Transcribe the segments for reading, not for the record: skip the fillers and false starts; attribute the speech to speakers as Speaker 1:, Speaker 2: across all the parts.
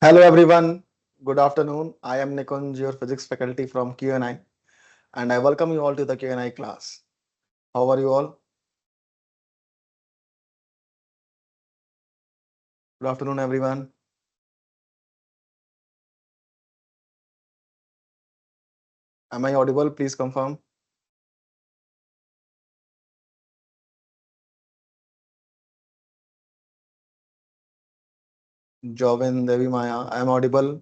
Speaker 1: Hello everyone, good afternoon. I am Nikunj, your physics faculty from QNI, and I welcome you all to the QNI class. How are you all? Good afternoon, everyone. Am I audible? Please confirm. Jovin, Devi Maya, I am audible.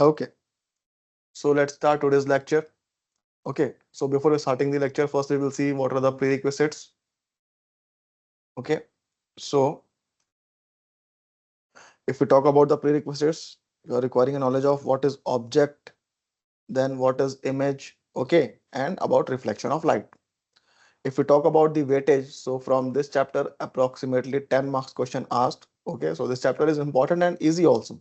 Speaker 1: Okay, so let's start today's lecture. Okay, so before starting the lecture, first we will see what are the prerequisites. Okay, so if we talk about the prerequisites, you are requiring a knowledge of what is object, then what is image, okay, and about reflection of light. If we talk about the weightage, so from this chapter approximately 10 marks question asked. Okay, so this chapter is important and easy also.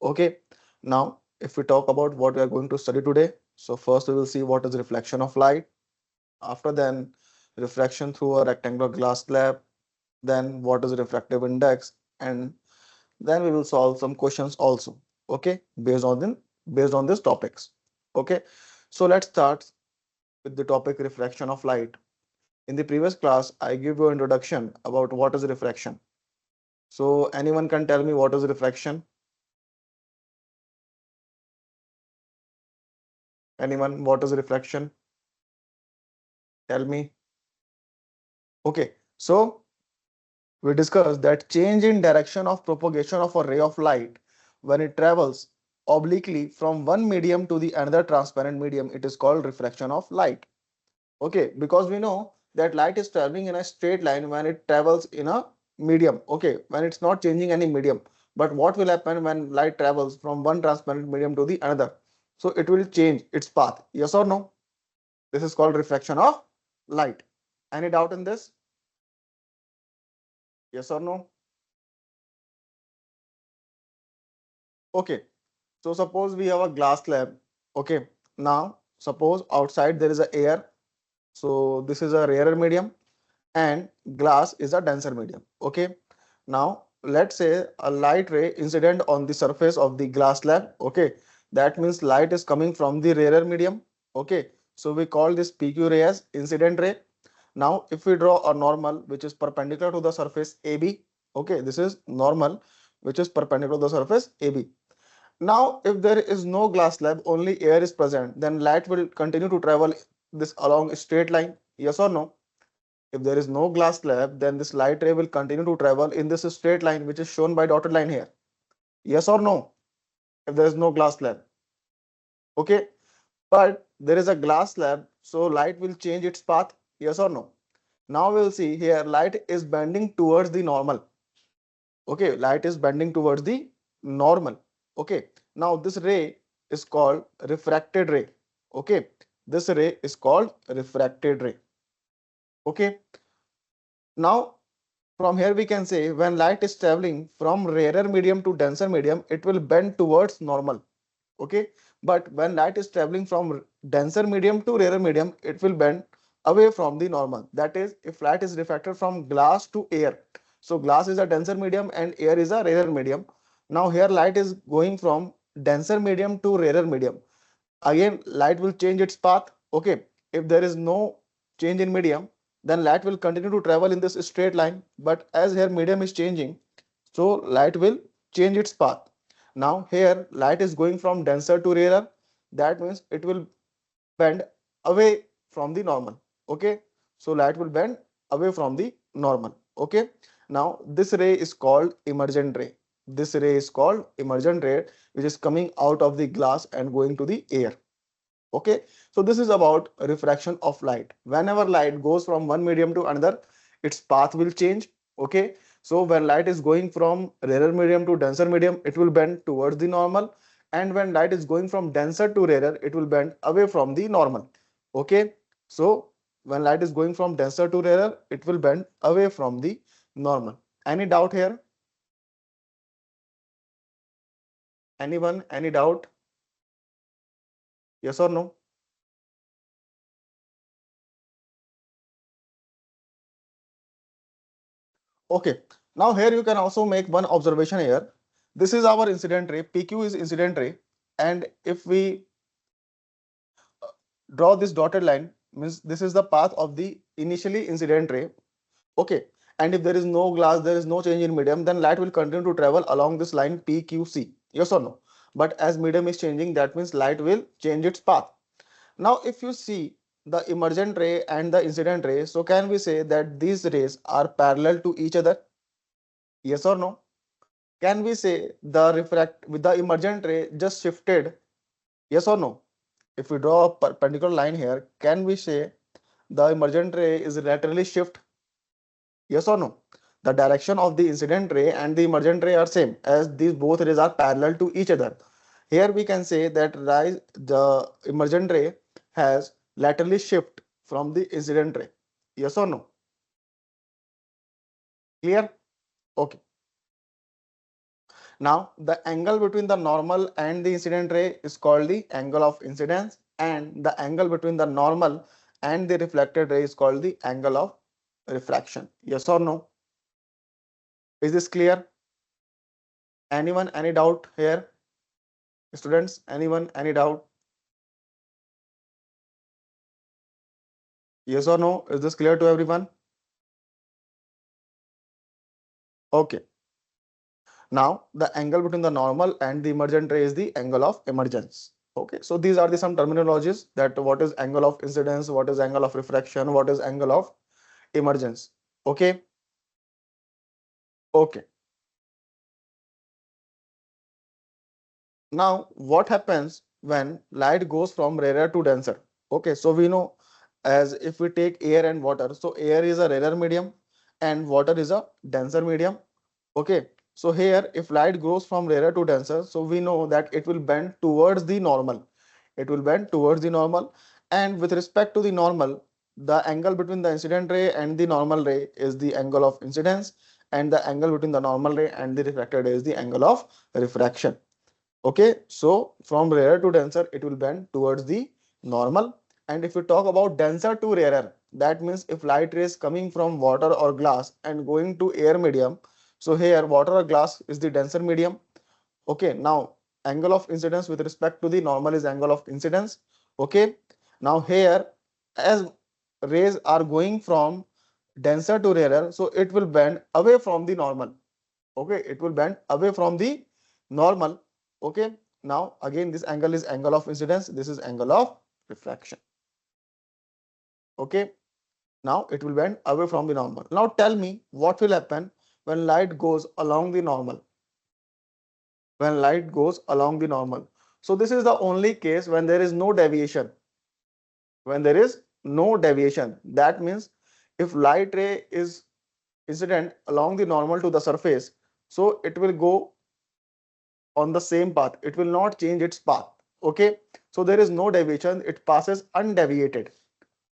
Speaker 1: Okay, now if we talk about what we are going to study today, so first we will see what is reflection of light. After then, refraction through a rectangular glass slab, then what is refractive index, and then we will solve some questions also. Okay, based on these topics. Okay, so let's start with the topic refraction of light. In the previous class, I give you an introduction about what is refraction. So anyone can tell me what is refraction? Anyone, what is refraction? Tell me. Okay, so we discussed that change in direction of propagation of a ray of light when it travels obliquely from one medium to the another transparent medium, it is called refraction of light. Okay, because we know that light is traveling in a straight line when it travels in a medium. Okay, when it's not changing any medium. But what will happen when light travels from one transparent medium to the another? So it will change its path. Yes or no? This is called refraction of light. Any doubt in this? Yes or no? Okay. So suppose we have a glass slab. Okay. Now suppose outside there is a air. So this is a rarer medium and glass is a denser medium. Okay. Now let's say a light ray incident on the surface of the glass slab. Okay. That means light is coming from the rarer medium. Okay. So we call this PQ ray as incident ray. Now if we draw a normal which is perpendicular to the surface AB. Okay. This is normal which is perpendicular to the surface AB. Now, if there is no glass slab, only air is present, then light will continue to travel this along a straight line. Yes or no? If there is no glass slab, then this light ray will continue to travel in this straight line, which is shown by dotted line here. Yes or no? If there is no glass slab. Okay. But there is a glass slab, so light will change its path. Yes or no? Now we'll see here, light is bending towards the normal. Okay, light is bending towards the normal. Okay, now this ray is called refracted ray. Okay, this ray is called refracted ray. Okay, now from here we can say when light is traveling from rarer medium to denser medium, it will bend towards normal. Okay, but when light is traveling from denser medium to rarer medium, it will bend away from the normal. That is, if light is refracted from glass to air, so glass is a denser medium and air is a rarer medium. Now here light is going from denser medium to rarer medium. Again light will change its path. Okay, if there is no change in medium, then light will continue to travel in this straight line, but as here medium is changing, so light will change its path. Now here light is going from denser to rarer, that means it will bend away from the normal. Okay, so light will bend away from the normal. Okay, now this ray is called emergent ray. This ray is called emergent ray, which is coming out of the glass and going to the air. Okay, so this is about refraction of light. Whenever light goes from one medium to another, its path will change. Okay, so when light is going from rarer medium to denser medium, it will bend towards the normal, and when light is going from denser to rarer, it will bend away from the normal. Okay, so when light is going from denser to rarer, it will bend away from the normal. Any doubt here? Anyone, any doubt? Yes or no? Okay, now here you can also make one observation here. This is our incident ray, PQ is incident ray, and if we draw this dotted line, means this is the path of the initially incident ray. Okay, and if there is no glass, there is no change in medium, then light will continue to travel along this line PQC. Yes or no? But as medium is changing, that means light will change its path. Now, if you see the emergent ray and the incident ray, so can we say that these rays are parallel to each other? Yes or no? Can we say the refract with the emergent ray just shifted? Yes or no? If we draw a perpendicular line here, can we say the emergent ray is laterally shift? Yes or no? The direction of the incident ray and the emergent ray are same, as these both rays are parallel to each other. Here we can say that the emergent ray has laterally shift from the incident ray. Yes or no? Clear? Okay. Now the angle between the normal and the incident ray is called the angle of incidence, and the angle between the normal and the reflected ray is called the angle of refraction. Yes or no? Is this clear? Anyone, any doubt here? Students, anyone, any doubt? Yes or no? Is this clear to everyone? Okay. Now the angle between the normal and the emergent ray is the angle of emergence. Okay. So these are the some terminologies, that what is angle of incidence, what is angle of refraction, what is angle of emergence. Okay. Okay. Now, what happens when light goes from rarer to denser? Okay, so we know, as if we take air and water, so air is a rarer medium and water is a denser medium. Okay, so here if light goes from rarer to denser, so we know that it will bend towards the normal. It will bend towards the normal, and with respect to the normal, the angle between the incident ray and the normal ray is the angle of incidence, and the angle between the normal ray and the refracted ray is the angle of refraction. Okay, so from rarer to denser, it will bend towards the normal. And if we talk about denser to rarer, that means if light rays coming from water or glass and going to air medium, so here water or glass is the denser medium. Okay, now angle of incidence with respect to the normal is angle of incidence. Okay, now here as rays are going from denser to rarer, so it will bend away from the normal. Okay, it will bend away from the normal. Okay, now again this angle is angle of incidence, this is angle of refraction. Okay, now it will bend away from the normal. Now tell me what will happen when light goes along the normal. When light goes along the normal, so this is the only case when there is no deviation. When there is no deviation, that means if light ray is incident along the normal to the surface, so it will go on the same path, it will not change its path. Okay, so there is no deviation, it passes undeviated.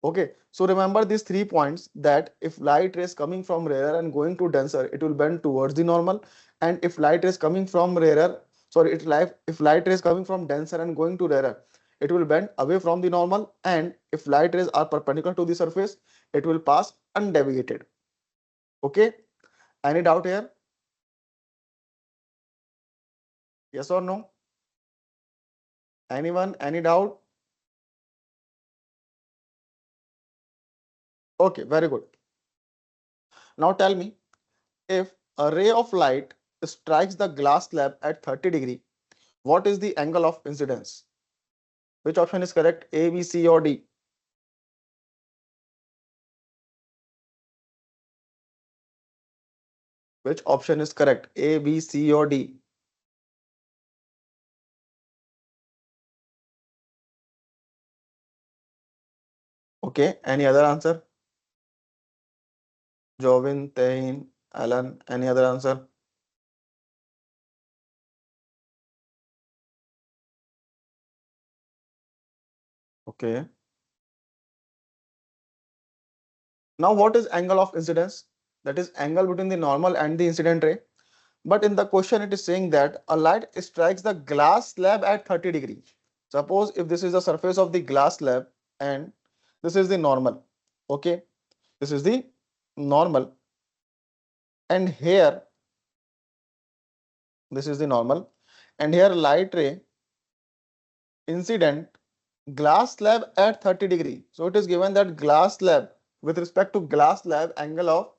Speaker 1: Okay, so remember these 3 points, that if light rays coming from rarer and going to denser, it will bend towards the normal, and if light rays coming from rarer, sorry, if light rays coming from denser and going to rarer, it will bend away from the normal, and if light rays are perpendicular to the surface, it will pass undeviated. Okay, any doubt here? Yes or no? Anyone, any doubt? Okay, very good. Now tell me, if a ray of light strikes the glass slab at 30°, what is the angle of incidence? Which option is correct? A, B, C or D? Which option is correct? A, B, C or D? Okay, any other answer? Jovin, Tehin, Alan, any other answer? Okay. Now what is angle of incidence? That is angle between the normal and the incident ray. But in the question it is saying that a light strikes the glass slab at 30°. Suppose if this is the surface of the glass slab and this is the normal. Okay, this is the normal. and here this is the normal, and here light ray incident glass slab at 30 degree. So it is given that glass slab, with respect to glass slab angle of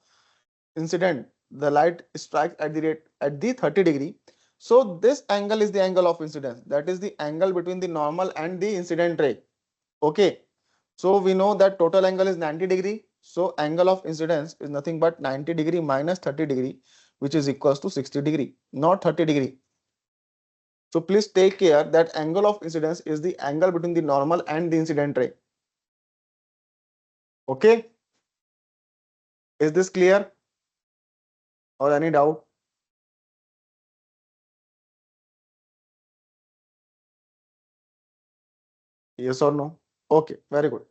Speaker 1: incident, the light strikes at the rate at the 30 degree. So this angle is the angle of incidence, that is the angle between the normal and the incident ray. Okay, so we know that total angle is 90 degree. So angle of incidence is nothing but 90 degree minus 30 degree, which is equals to 60 degree, not 30 degree. So please take care that angle of incidence is the angle between the normal and the incident ray. Okay, is this clear or any doubt? Yes or no? Okay, very good.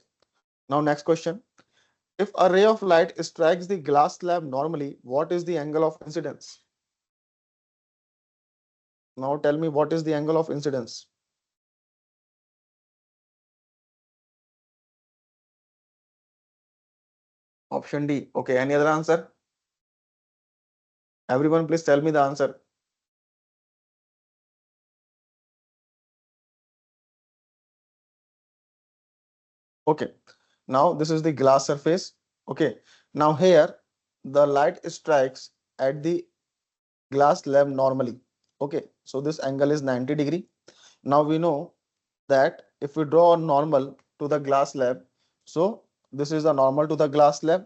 Speaker 1: Now next question. If a ray of light strikes the glass slab normally, what is the angle of incidence? Now tell me, what is the angle of incidence? Option D. Okay, any other answer? Everyone, please tell me the answer. Okay, now this is the glass surface. Okay, now here the light strikes at the glass slab normally. Okay, so this angle is 90 degree. Now we know that if we draw a normal to the glass slab, so this is the normal to the glass slab.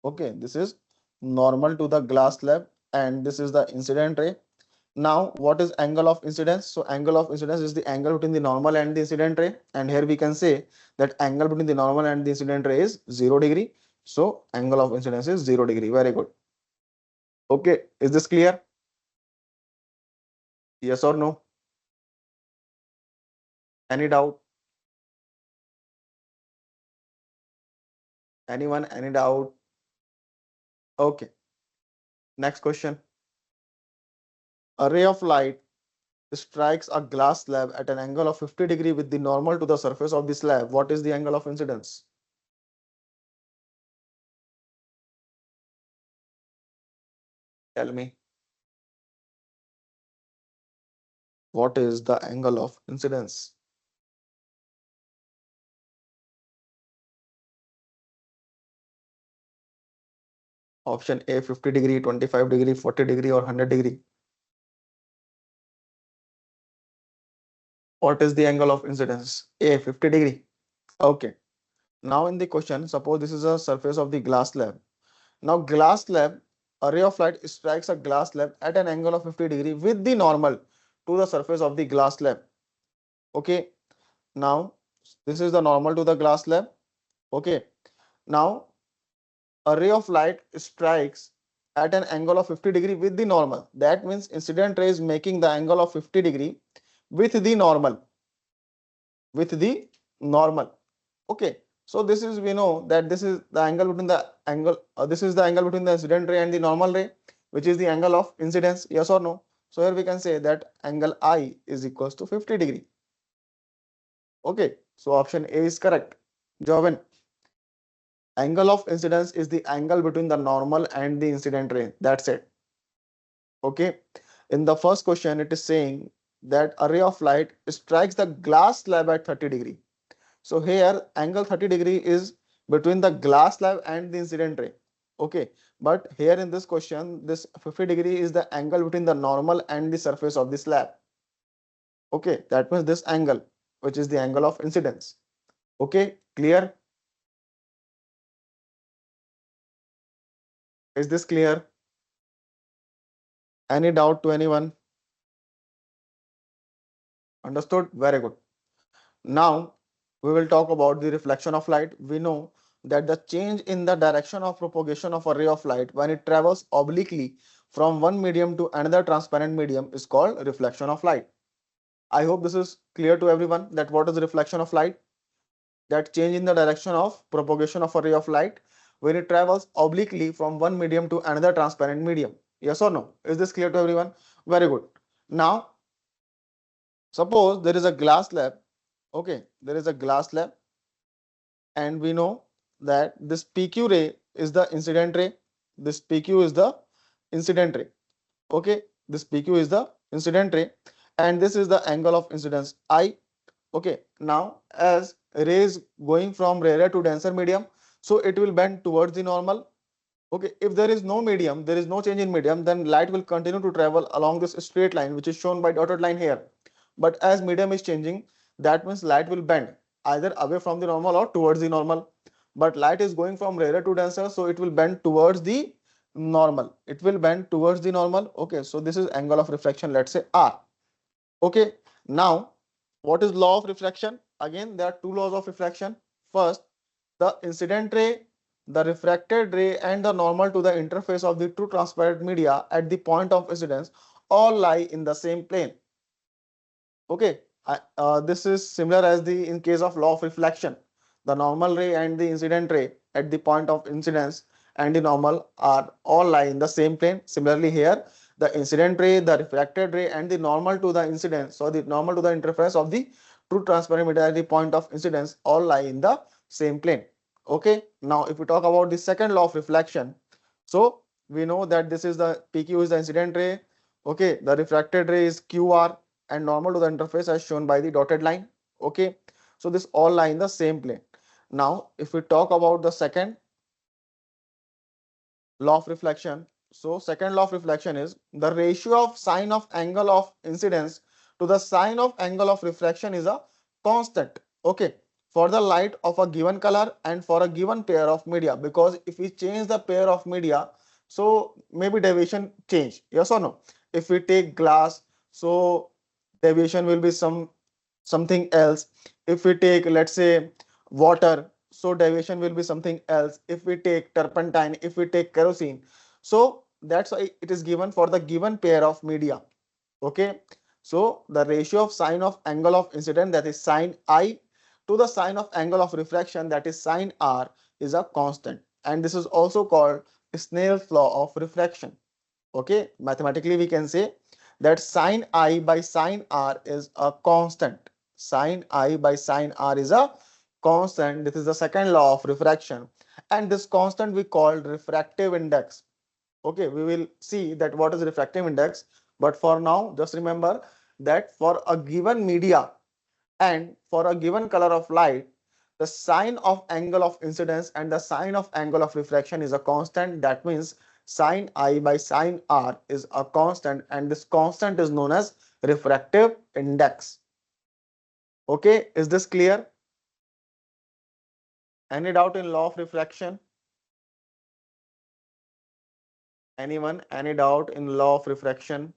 Speaker 1: Okay, this is normal to the glass slab, and this is the incident ray. Now what is angle of incidence? So angle of incidence is the angle between the normal and the incident ray, and here we can say that angle between the normal and the incident ray is 0 degree. So angle of incidence is 0 degree. Very good. Okay, is this clear? Yes or no? Any doubt? Anyone? Any doubt? Okay, next question. A ray of light strikes a glass slab at an angle of 50 degree with the normal to the surface of the slab. What is the angle of incidence? Tell me. What is the angle of incidence? Option A 50 degree, 25 degree, 40 degree or 100 degree. What is the angle of incidence? A 50 degree. Okay. Now in the question, suppose this is a surface of the glass slab. Now glass slab, a ray of light strikes a glass slab at an angle of 50 degree with the normal to the surface of the glass slab. Okay. Now this is the normal to the glass slab. Okay. Now a ray of light strikes at an angle of 50 degree with the normal. That means incident ray is making the angle of 50 degree with the normal. With the normal. Okay. So this is, we know that this is the angle between the angle. This is the angle between the incident ray and the normal ray, which is the angle of incidence. Yes or no? So here we can say that angle I is equals to 50 degree. Okay. So option A is correct. Joven. Angle of incidence is the angle between the normal and the incident ray. That's it. Okay. In the first question, it is saying that a ray of light strikes the glass slab at 30 degree. So here angle 30 degree is between the glass slab and the incident ray. Okay. But here in this question, this 50 degree is the angle between the normal and the surface of the slab. Okay. That means this angle, which is the angle of incidence. Okay. Clear? Is this clear? Any doubt to anyone? Understood? Very good. Now we will talk about the reflection of light. We know that the change in the direction of propagation of a ray of light when it travels obliquely from one medium to another transparent medium is called reflection of light. I hope this is clear to everyone that what is the reflection of light? That change in the direction of propagation of a ray of light when it travels obliquely from one medium to another transparent medium. Yes or no? Is this clear to everyone? Very good. Now suppose there is a glass slab. Okay, there is a glass slab, and we know that this PQ ray is the incident ray. This PQ is the incident ray. Okay, this PQ is the incident ray, and this is the angle of incidence I. Okay, now as rays going from rarer to denser medium, so it will bend towards the normal. Okay, if there is no medium, there is no change in medium, then light will continue to travel along this straight line, which is shown by dotted line here. But as medium is changing, that means light will bend either away from the normal or towards the normal. But light is going from rarer to denser, so it will bend towards the normal. It will bend towards the normal. Okay, so this is angle of refraction, let's say R. Okay, now what is law of refraction? Again, there are two laws of refraction. First, the incident ray, the refracted ray, and the normal to the interface of the true transparent media at the point of incidence all lie in the same plane. Okay, this is similar as the in case of law of reflection. The normal ray and the incident ray at the point of incidence and the normal are all lie in the same plane. Similarly here, the incident ray, the refracted ray, and the normal to the incidence, so the normal to the interface of the true transparent media at the point of incidence all lie in the same plane. Okay, now if we talk about the second law of reflection, so we know that this is the PQ is the incident ray. Okay, the refracted ray is QR and normal to the interface as shown by the dotted line. Okay, so this all lie in the same plane. Now if we talk about the second law of reflection, so second law of reflection is the ratio of sine of angle of incidence to the sine of angle of refraction is a constant. Okay, for the light of a given color and for a given pair of media, because if we change the pair of media, so maybe deviation change, yes or no? If we take glass, so deviation will be something else. If we take, let's say, water, so deviation will be something else. If we take turpentine, if we take kerosene, so that's why it is given for the given pair of media. Okay, so the ratio of sine of angle of incident, that is sine I, to the sine of angle of refraction, that is sine R, is a constant, and this is also called Snell's law of refraction. Okay, mathematically we can say that sine I by sine R is a constant. Sine I by sine R is a constant. This is the second law of refraction, and this constant we call refractive index. Okay, we will see that what is refractive index, but for now just remember that for a given media and for a given color of light, the sine of angle of incidence and the sine of angle of refraction is a constant. That means sine I by sine R is a constant, and this constant is known as refractive index. Okay, is this clear? Any doubt in law of refraction? Anyone? Any doubt in law of refraction?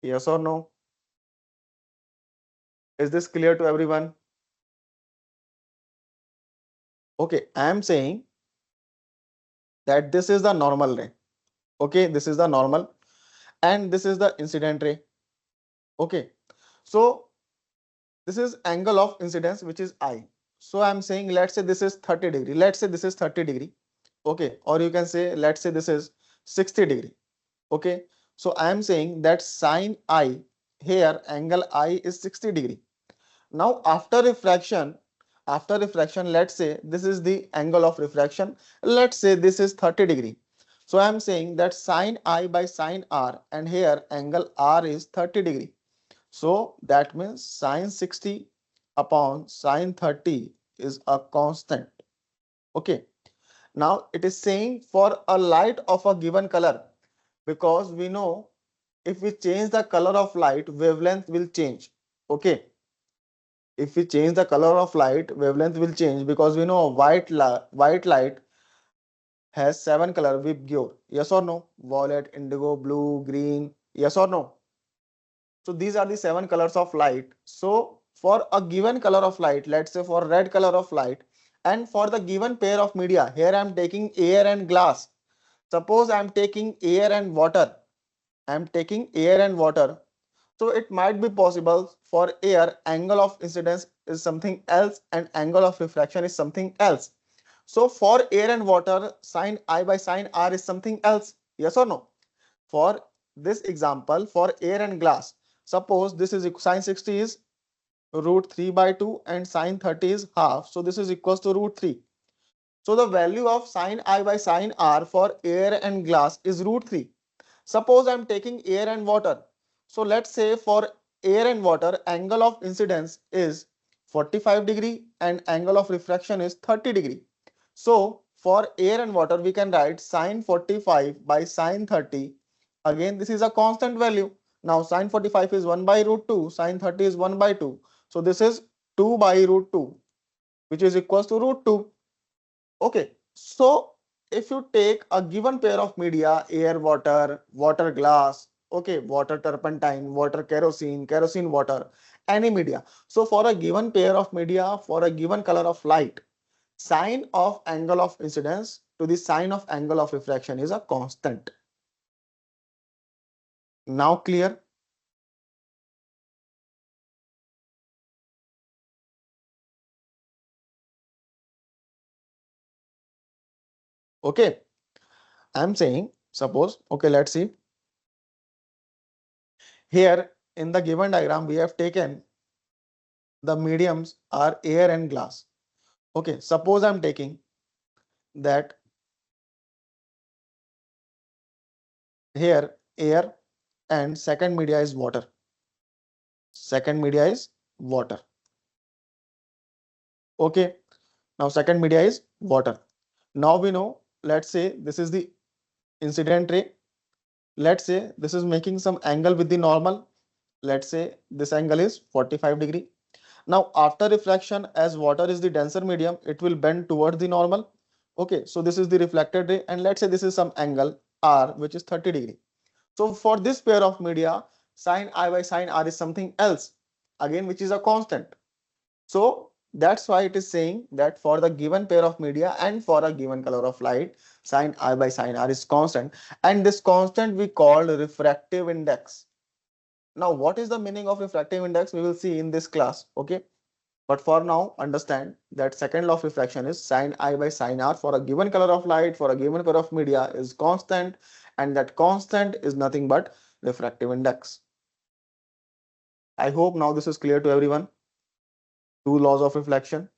Speaker 1: Yes or no? Is this clear to everyone? Okay, I am saying that this is the normal ray. Okay, this is the normal, and this is the incident ray. Okay, so this is angle of incidence, which is I. So I'm saying, let's say this is 30 degree. Let's say this is 30 degree. Okay, or you can say, let's say this is 60 degree. Okay, so I am saying that sine I, here angle I is 60 degree. Now after refraction, let's say this is the angle of refraction. Let's say this is 30 degree. So I am saying that sine I by sine R, and here angle R is 30 degree. So that means sine 60 upon sine 30 is a constant. Okay. Now it is saying for a light of a given color, because we know if we change the color of light, wavelength will change. Okay. If we change the color of light, wavelength will change, because we know white light has 7 color we give. Yes or no? Violet, indigo, blue, green. Yes or no? So these are the 7 colors of light. So for a given color of light, let's say for red color of light, and for the given pair of media, here I am taking air and glass. Suppose I am taking air and water. I am taking air and water. So it might be possible for air, angle of incidence is something else and angle of refraction is something else. So for air and water, sine I by sine R is something else. Yes or no? For this example, for air and glass, suppose this is sine 60 is root 3 by 2 and sine 30 is half. So this is equals to root 3. So the value of sine I by sine r for air and glass is root 3. Suppose I'm taking air and water. So let's say for air and water, angle of incidence is 45 degree and angle of refraction is 30 degree. So for air and water, we can write sine 45 by sine 30. Again, this is a constant value. Now sine 45 is 1 by root 2, sine 30 is 1 by 2. So this is 2 by root 2, which is equals to root 2. Okay, so if you take a given pair of media, air, water, water glass, okay, water turpentine, water kerosene, kerosene water, any media. So for a given pair of media, for a given color of light, sine of angle of incidence to the sine of angle of refraction is a constant. Now clear? Okay, I'm saying, suppose, okay, let's see. Here in the given diagram, we have taken the mediums are air and glass. Okay, suppose I'm taking that here air and second media is water. Second media is water. Okay, now second media is water. Now we know, let's say this is the incident ray. Let's say this is making some angle with the normal. Let's say this angle is 45 degree. Now after refraction, as water is the denser medium, it will bend towards the normal. Okay, so this is the reflected ray, and let's say this is some angle r which is 30 degree. So for this pair of media, sine I by sine r is something else, again, which is a constant. So that's why it is saying that for the given pair of media and for a given color of light, sine I by sine r is constant. And this constant we call refractive index. Now, what is the meaning of refractive index? We will see in this class. Okay. But for now, understand that second law of refraction is sine I by sine r for a given color of light, for a given pair of media is constant, and that constant is nothing but refractive index. I hope now this is clear to everyone. Two laws of reflection.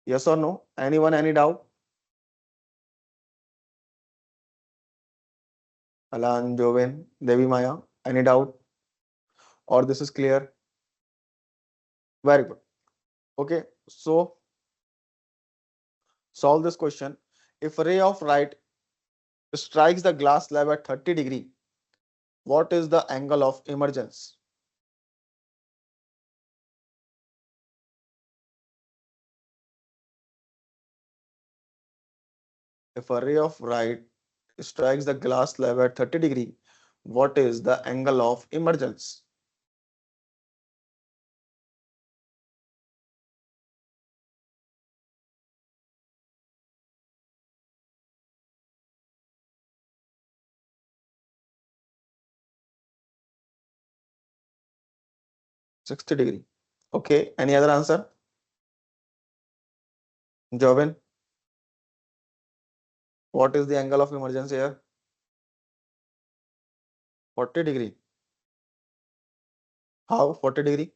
Speaker 1: Yes or no? Anyone, any doubt? Alan, Joven, Devi Maya, any doubt? Or this is clear? Very good. Okay, so solve this question. If a ray of light strikes the glass slab at 30 degree, what is the angle of emergence? If a ray of light strikes the glass slab at 30 degree, what is the angle of emergence? Sixty degree. Okay, any other answer? Joven, what is the angle of emergence here? 40 degree. How 40 degree?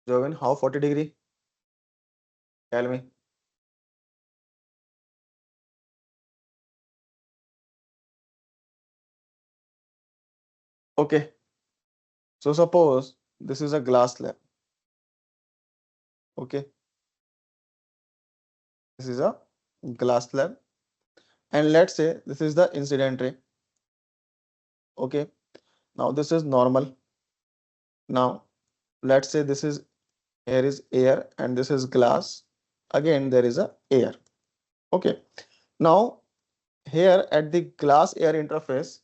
Speaker 1: Joven, how 40 degree? Tell me. Okay, so suppose this is a glass slab. Okay, this is a glass slab, and let's say this is the incident ray. Okay, now this is normal. Now let's say this is, here is air and this is glass. Again, there is a air. Okay, now here at the glass air interface,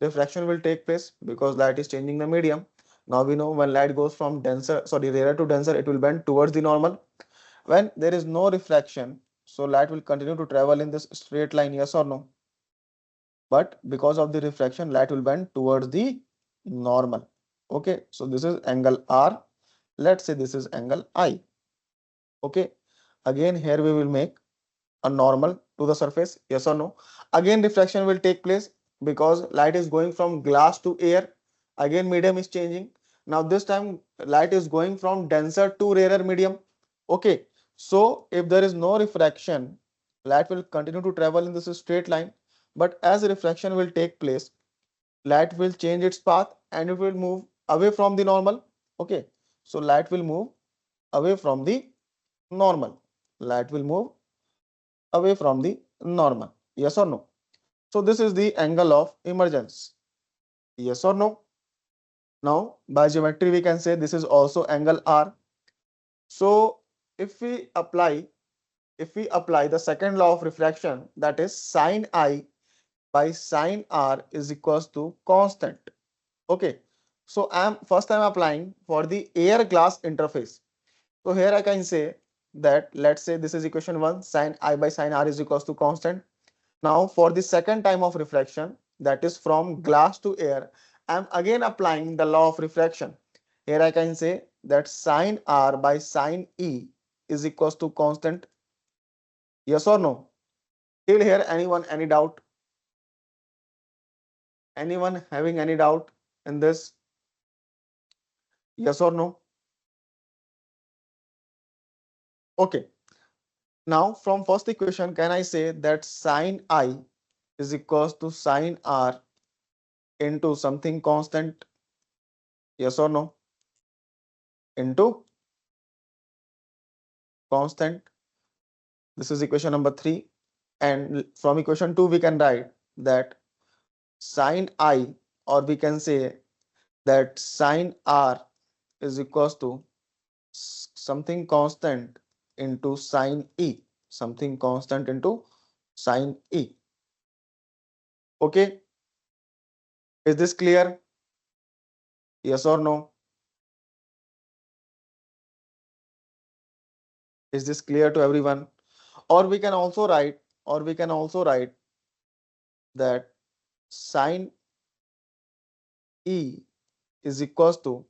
Speaker 1: refraction will take place because light is changing the medium. Now we know when light goes from rarer to denser, it will bend towards the normal. When there is no refraction, so light will continue to travel in this straight line, yes or no? But because of the refraction, light will bend towards the normal. Okay, so this is angle R. Let's say this is angle I. Okay, again here we will make a normal to the surface, yes or no? Again refraction will take place because light is going from glass to air. Again medium is changing. Now this time light is going from denser to rarer medium. Okay, so if there is no refraction, light will continue to travel in this straight line. But as refraction will take place, light will change its path and it will move away from the normal. Okay, so light will move away from the normal. Light will move away from the normal. Yes or no? So this is the angle of emergence. Yes or no? Now by geometry we can say this is also angle R. So if we apply the second law of refraction, that is sine I by sine R is equals to constant. Okay, so I'm applying for the air glass interface. So here I can say that, let's say this is equation 1, sine I by sine R is equals to constant. Now for the second time of refraction, that is from glass to air, I'm again applying the law of refraction. Here I can say that sine R by sine E is equals to constant. Yes or no? Till here, anyone, any doubt? Anyone having any doubt in this? Yes or no? Okay. Now from first equation, can I say that sine I is equals to sine R into something constant? Yes or no? Into constant. This is equation number 3. And from equation 2, we can write that sine I, or we can say that sine R is equals to something constant into sine E. Something constant into sine E. Okay. Is this clear? Yes or no? Is this clear to everyone? Or we can also write, that sine E is equals to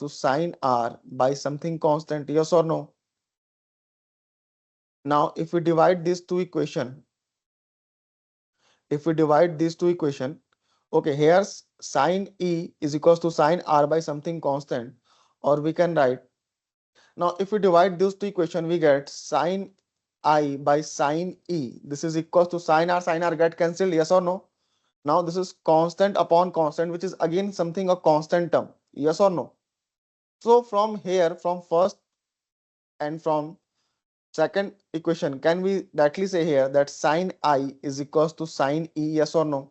Speaker 1: sine R by something constant. Yes or no? Now if we divide these two equation, okay, here's sine E is equals to sine R by something constant, or we can write, now if we divide these two equation, we get sine I by sine E. This is equals to sine R get cancelled. Yes or no? Now this is constant upon constant, which is again something a constant term. Yes or no? So from here, from first and from second equation, can we directly say here that sine I is equals to sine E? Yes or no?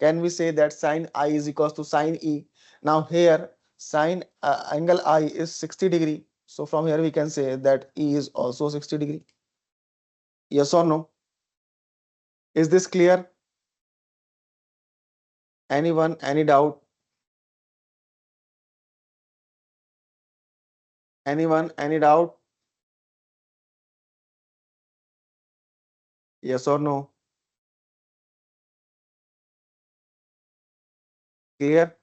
Speaker 1: Can we say that sine I is equals to sine E? Now here sine angle I is 60 degree. So from here we can say that E is also 60 degree. Yes or no? Is this clear? Anyone, any doubt? Anyone, any doubt? Yes or no? Clear?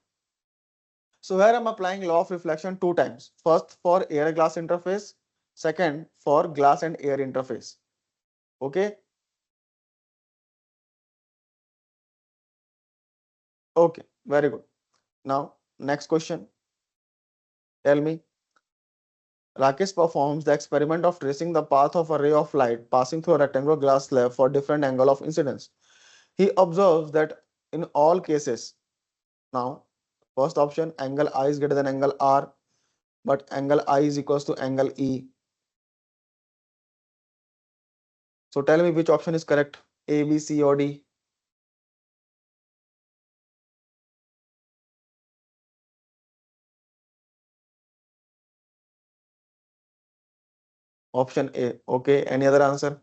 Speaker 1: So here I'm applying law of reflection two times. First for air glass interface, second for glass and air interface. Okay? Okay, very good. Now, next question. Tell me. Rakesh performs the experiment of tracing the path of a ray of light passing through a rectangular glass slab for different angle of incidence. He observes that in all cases, now, first option, angle I is greater than angle R, but angle I is equals to angle E. So tell me which option is correct, A, B, C or D? Option A. Okay, any other answer?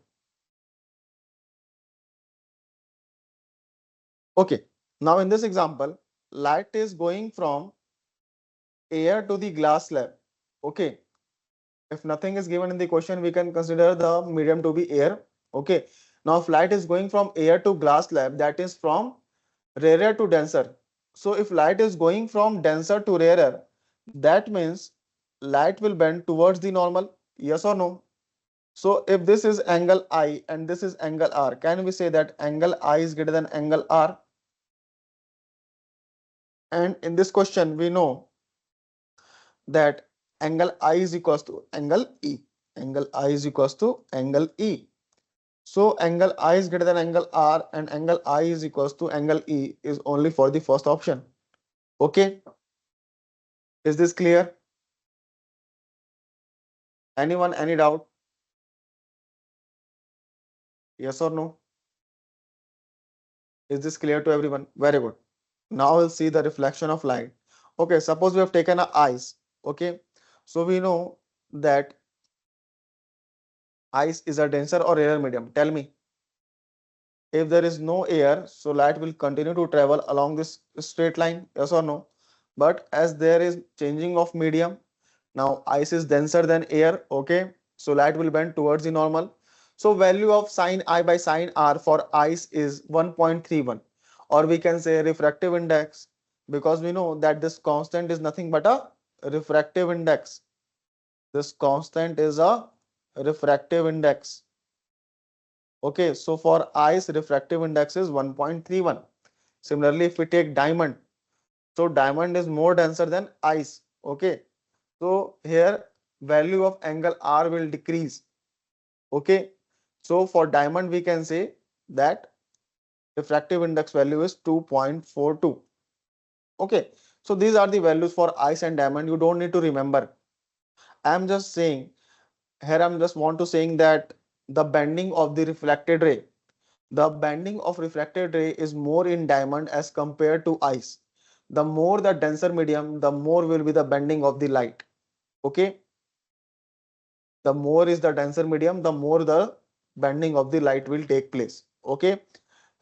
Speaker 1: Okay, now in this example, light is going from air to the glass slab. Okay, if nothing is given in the question, we can consider the medium to be air. Okay, now if light is going from air to glass slab, that is from rarer to denser. So if light is going from denser to rarer, that means light will bend towards the normal. Yes or no? So if this is angle I and this is angle R, can we say that angle I is greater than angle R? And in this question, we know that angle I is equals to angle E. Angle I is equals to angle E. So angle I is greater than angle R and angle I is equals to angle E is only for the first option. Okay. Is this clear? Anyone, any doubt? Yes or no? Is this clear to everyone? Very good. Now we'll see the reflection of light. Okay, suppose we have taken a ice. Okay. So we know that ice is a denser or rarer medium. Tell me. If there is no air, so light will continue to travel along this straight line, yes or no? But as there is changing of medium, now ice is denser than air, okay? So light will bend towards the normal. So value of sine I by sine R for ice is 1.31, or we can say refractive index, because we know that this constant is nothing but a refractive index. This constant is a refractive index. Okay, so for ice, refractive index is 1.31. Similarly, if we take diamond, so diamond is more denser than ice. Okay, so here value of angle R will decrease. Okay, so for diamond, we can say that refractive index value is 2.42. Okay, so these are the values for ice and diamond. You don't need to remember. I'm just saying here, I'm just want to saying that the bending of the reflected ray, the bending of refracted ray is more in diamond as compared to ice. The more the denser medium, the more will be the bending of the light. Okay. The more is the denser medium, the more the bending of the light will take place. Okay.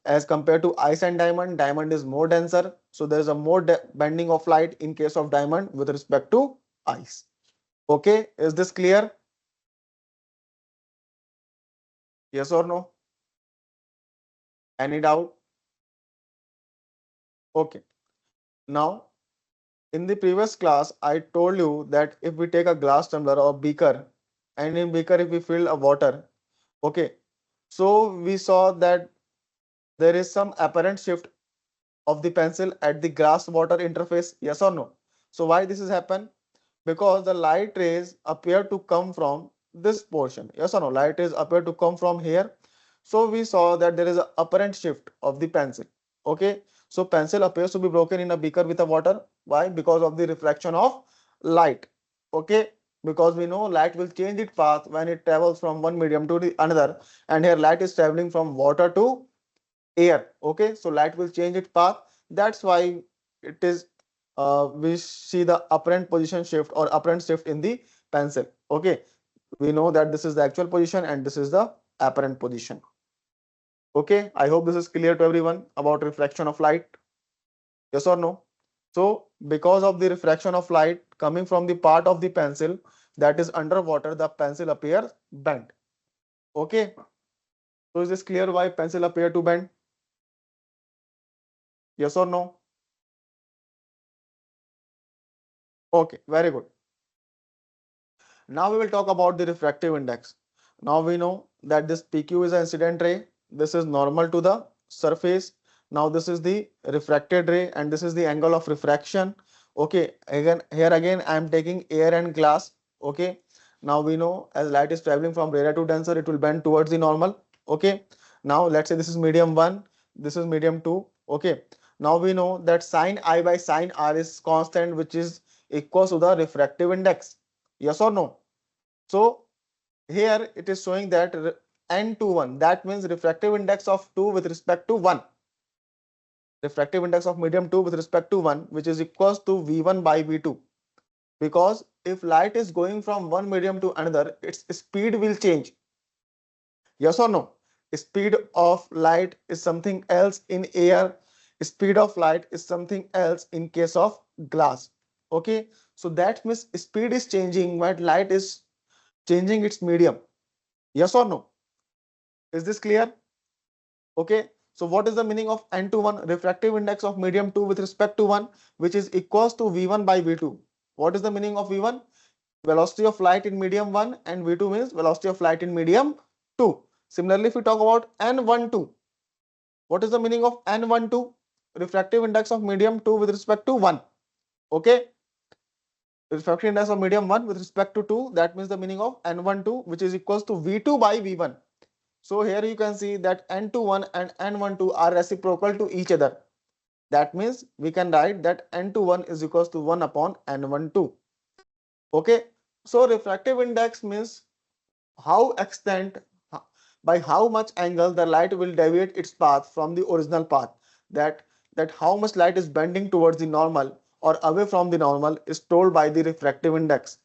Speaker 1: As compared to ice and diamond, diamond is more denser. So there is a more bending of light in case of diamond with respect to ice. Okay. Is this clear? Yes or no? Any doubt? Okay. Now, in the previous class, I told you that if we take a glass tumbler or beaker, and in beaker if we fill a water, okay, so we saw that there is some apparent shift of the pencil at the glass water interface, yes or no? So why this has happened? Because the light rays appear to come from this portion, yes or no? Light rays appear to come from here. So we saw that there is an apparent shift of the pencil. Okay, so pencil appears to be broken in a beaker with a water. Why? Because of the refraction of light. Okay, because we know light will change its path when it travels from one medium to the another, and here light is traveling from water to air. Okay, so light will change its path. That's why it is we see the apparent position shift or apparent shift in the pencil. Okay, we know that this is the actual position and this is the apparent position. Okay, I hope this is clear to everyone about refraction of light. Yes or no? So because of the refraction of light coming from the part of the pencil that is underwater, the pencil appears bent. Okay, so is this clear why pencil appear to bend? Yes or no? Okay, very good. Now we will talk about the refractive index. Now we know that this PQ is an incident ray. This is normal to the surface. Now this is the refracted ray and this is the angle of refraction. Okay, again here again I am taking air and glass. Okay, now we know as light is traveling from rarer to denser, it will bend towards the normal. Okay, now let's say this is medium 1, this is medium 2. Okay, now we know that sine I by sine R is constant, which is equal to the refractive index. Yes or no? So here it is showing that n to 1, that means refractive index of 2 with respect to 1. Refractive index of medium 2 with respect to 1, which is equals to V1 by V2. Because if light is going from one medium to another, its speed will change. Yes or no? Speed of light is something else in air. Speed of light is something else in case of glass. Okay. So that means speed is changing when light is changing its medium. Yes or no? Is this clear? Okay. So what is the meaning of n to 1? Refractive index of medium 2 with respect to 1, which is equals to V1 by V2. What is the meaning of V1? Velocity of light in medium 1, and V2 means velocity of light in medium 2. Similarly, if we talk about n12, what is the meaning of n12? refractive index of medium 2 with respect to 1. Okay, refractive index of medium 1 with respect to 2, that means the meaning of n1 2, which is equals to v2 by v1. So here you can see that n21 and n12 are reciprocal to each other. That means we can write that n21 is equals to 1 upon n12. Okay, so refractive index means how extent, by how much angle the light will deviate its path from the original path. That how much light is bending towards the normal or away from the normal is told by the refractive index.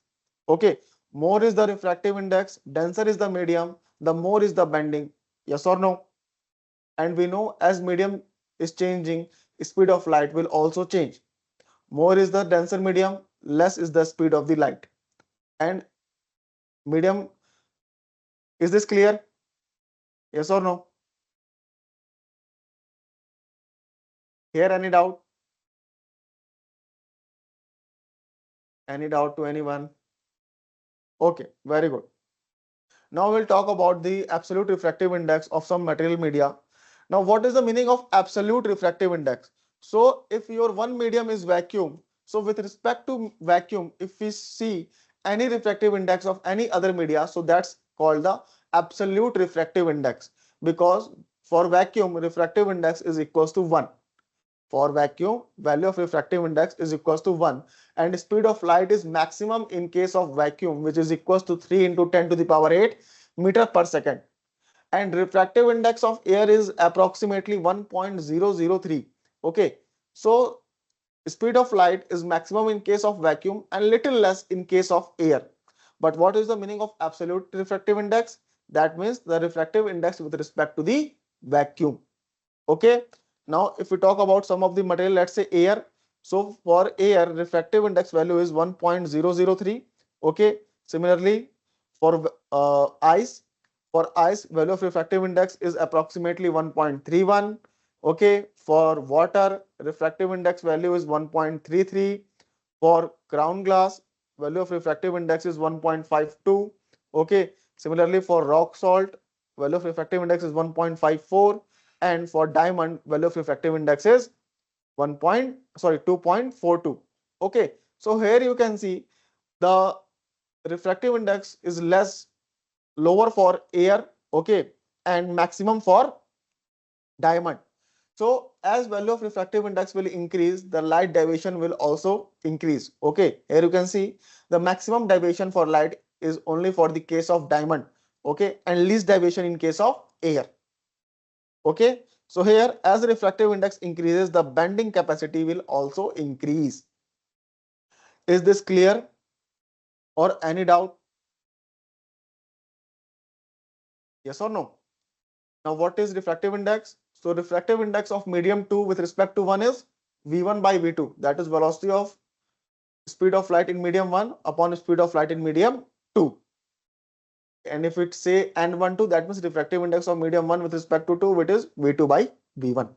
Speaker 1: Okay, more is the refractive index, denser is the medium, the more is the bending. Yes or no? And we know as medium is changing, speed of light will also change. More is the denser medium, less is the speed of the light. And medium, is this clear? Yes or no? Here any doubt? Any doubt to anyone? Okay, very good. Now we'll talk about the absolute refractive index of some material media. Now what is the meaning of absolute refractive index? So if your one medium is vacuum, so with respect to vacuum, if we see any refractive index of any other media, so that's called the absolute refractive index, because for vacuum refractive index is equals to 1. For vacuum, value of refractive index is equals to 1, and speed of light is maximum in case of vacuum, which is equals to 3 into 10 to the power 8 meter per second. And refractive index of air is approximately 1.003. Okay, so speed of light is maximum in case of vacuum and little less in case of air. But what is the meaning of absolute refractive index? That means the refractive index with respect to the vacuum. Okay, now if we talk about some of the material, let's say air. So for air, refractive index value is 1.003. Okay, similarly for ice, value of refractive index is approximately 1.31. Okay, for water, refractive index value is 1.33. For ground glass, value of refractive index is 1.52. Okay, similarly for rock salt, value of refractive index is 1.54, and for diamond, value of refractive index is 2.42. Okay, so here you can see the refractive index is lower for air, okay, and maximum for diamond. So as value of refractive index will increase, the light deviation will also increase. Okay, here you can see the maximum deviation for light is only for the case of diamond, okay, and least deviation in case of air. Okay, so here as refractive index increases, the bending capacity will also increase. Is this clear or any doubt? Yes or no? Now what is refractive index? So refractive index of medium 2 with respect to 1 is v1 by v2, that is velocity of speed of light in medium 1 upon speed of light in medium 2. And if it say n12, that means refractive index of medium 1 with respect to 2, which is v2 by v1.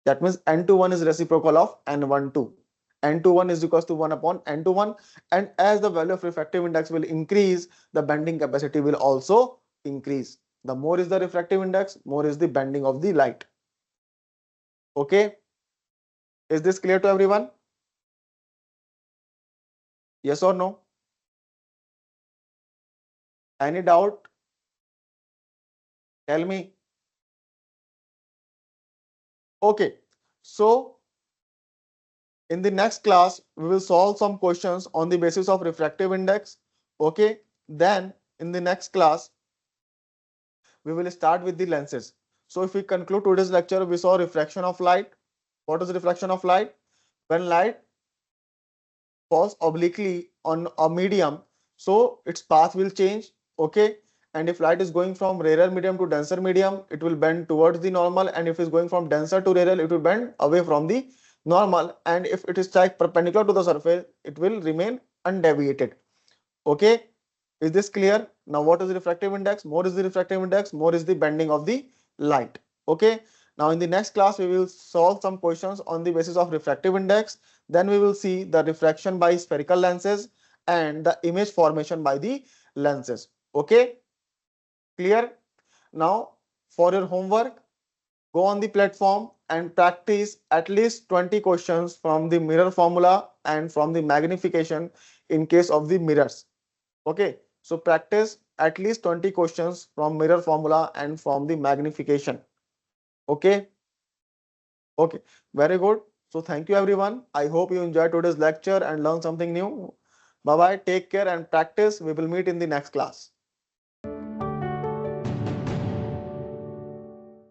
Speaker 1: That means n21 is reciprocal of n12. N21 is equals to 1 upon n21, and as the value of refractive index will increase, the bending capacity will also increase. The more is the refractive index, more is the bending of the light. Okay, is this clear to everyone? Yes or no? Any doubt? Tell me. Okay, so in the next class, we will solve some questions on the basis of refractive index. Okay, then in the next class, we will start with the lenses. So if we conclude today's lecture, we saw refraction of light. What is refraction of light? When light falls obliquely on a medium, so its path will change. Okay, and if light is going from rarer medium to denser medium, it will bend towards the normal, and if it's going from denser to rarer, it will bend away from the normal, and if it is strike perpendicular to the surface, it will remain undeviated. Okay, is this clear? Now what is the refractive index? More is the refractive index, more is the bending of the light. Okay, now in the next class we will solve some questions on the basis of refractive index. Then we will see the refraction by spherical lenses and the image formation by the lenses. Okay, clear? Now for your homework, go on the platform and practice at least 20 questions from the mirror formula and from the magnification in case of the mirrors. Okay, so practice at least 20 questions from mirror formula and from the magnification. Okay, okay, very good. So thank you everyone. I hope you enjoyed today's lecture and learned something new. Bye bye, take care and practice. We will meet in the next class.